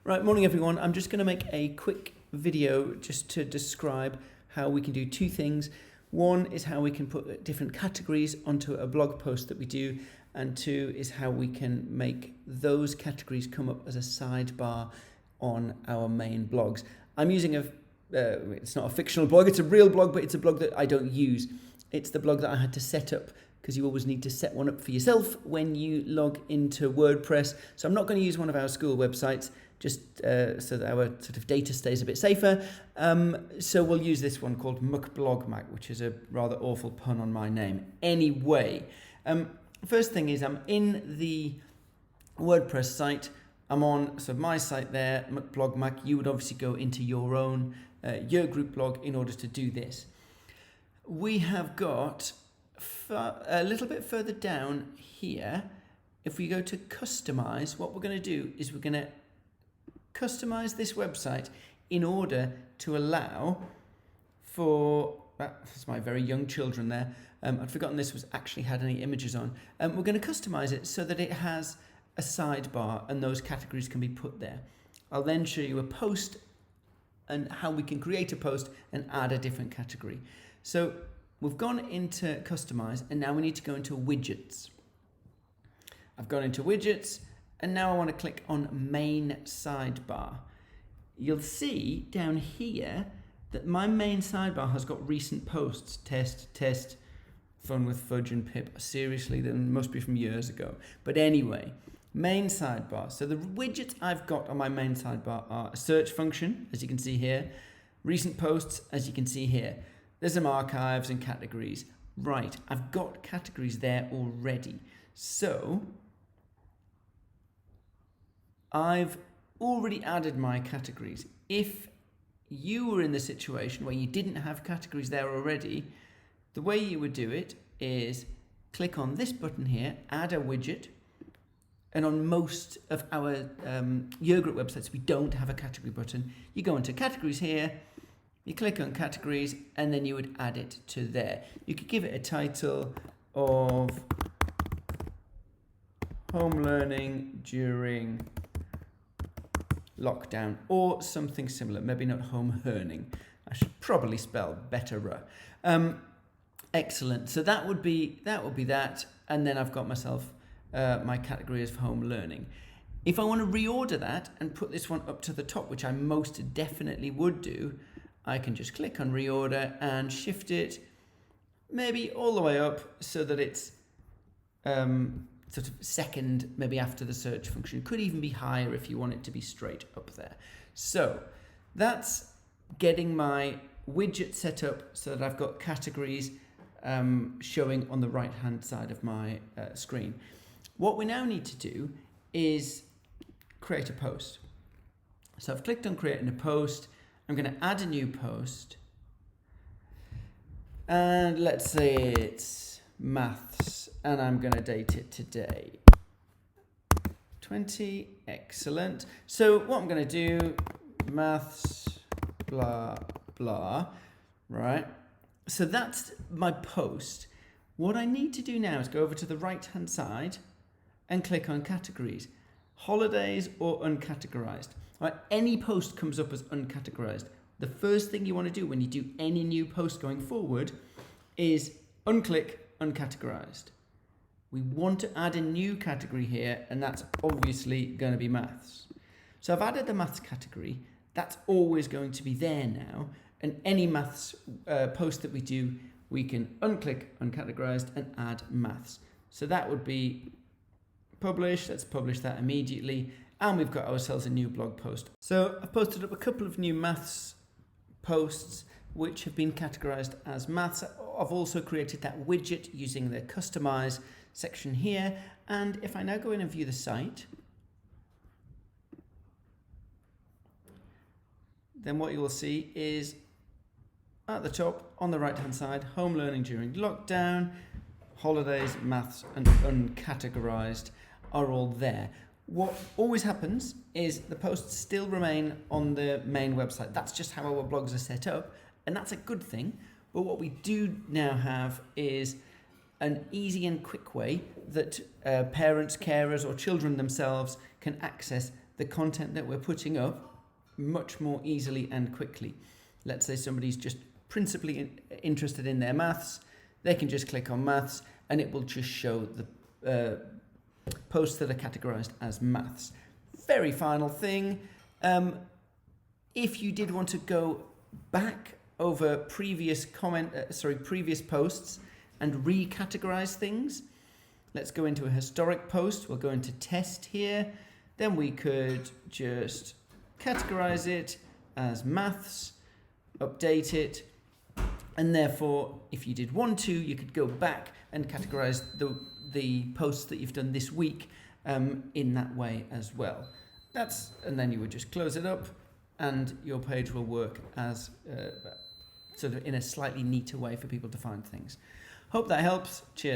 Right, morning everyone. I'm just going to make a quick video just to describe how we can do two things. One is how we can put different categories onto a blog post that we do, and two is how we can make those categories come up as a sidebar on our main blogs. I'm using it's not a fictional blog, it's a real blog, but it's a blog that I don't use. It's the blog that I had to set up, because you always need to set one up for yourself when you log into WordPress. So I'm not going to use one of our school websites, just so that our sort of data stays a bit safer. So we'll use this one called MuckBlogMac, which is a rather awful pun on my name. Anyway, first thing is I'm in the WordPress site. I'm on my site there, MuckBlogMac. You would obviously go into your own your group blog in order to do this. We have got a little bit further down here. If we go to customize, what we're going to do is we're going to customize this website in order to allow for, that's my very young children there. I'd forgotten this was actually had any images on. We're going to customize it so that it has a sidebar and those categories can be put there. I'll then show you a post and how we can create a post and add a different category. So we've gone into customize and now we need to go into widgets. I've gone into widgets and now I want to click on main sidebar. You'll see down here that my main sidebar has got recent posts, test, fun with fudge and pip. Seriously, that must be from years ago. But anyway, main sidebar. So the widgets I've got on my main sidebar are a search function, as you can see here, recent posts, as you can see here. There's some archives and categories. Right, I've got categories there already. So I've already added my categories. If you were in the situation where you didn't have categories there already, the way you would do it is click on this button here, add a widget. And on most of our Year Group websites, we don't have a category button. You go into categories here, you click on categories, and then you would add it to there. You could give it a title of home learning during lockdown or something similar. Maybe not home learning. I should probably spell better. Excellent. So that would be that. And then I've got myself my category as home learning. If I want to reorder that and put this one up to the top, which I most definitely would do, I can just click on reorder and shift it maybe all the way up so that it's sort of second, maybe after the search function. Could even be higher if you want it to be straight up there. So that's getting my widget set up so that I've got categories showing on the right hand side of my screen. What we now need to do is create a post. So I've clicked on creating a post. I'm going to add a new post. And let's say it's maths. And I'm going to date it today. 20. Excellent. So what I'm going to do, maths, blah, blah. Right. So that's my post. What I need to do now is go over to the right hand side and click on categories, holidays or uncategorized. Right, any post comes up as uncategorized. The first thing you want to do when you do any new post going forward is unclick uncategorized. We want to add a new category here, and that's obviously going to be maths. So I've added the maths category. That's always going to be there now. And any maths post that we do, we can unclick uncategorized and add maths. So that would be publish. Let's publish that immediately. And we've got ourselves a new blog post. So I've posted up a couple of new maths posts which have been categorized as maths. I've also created that widget using the customize section here. And if I now go in and view the site, then what you will see is at the top on the right hand side, home learning during lockdown, holidays, maths and uncategorized are all there. What always happens is the posts still remain on the main website. That's just how our blogs are set up, and that's a good thing. But what we do now have is an easy and quick way that parents, carers or children themselves can access the content that we're putting up much more easily and quickly. Let's say somebody's just principally interested in their maths. They can just click on maths and it will just show the posts that are categorized as maths. Very final thing, if you did want to go back over previous posts and recategorize things, let's go into a historic post. We'll go into test here. Then we could just categorize it as maths, update it, and therefore, if you did want to, you could go back and categorize the posts that you've done this week in that way as well. And then you would just close it up, and your page will work as sort of in a slightly neater way for people to find things. Hope that helps. Cheers.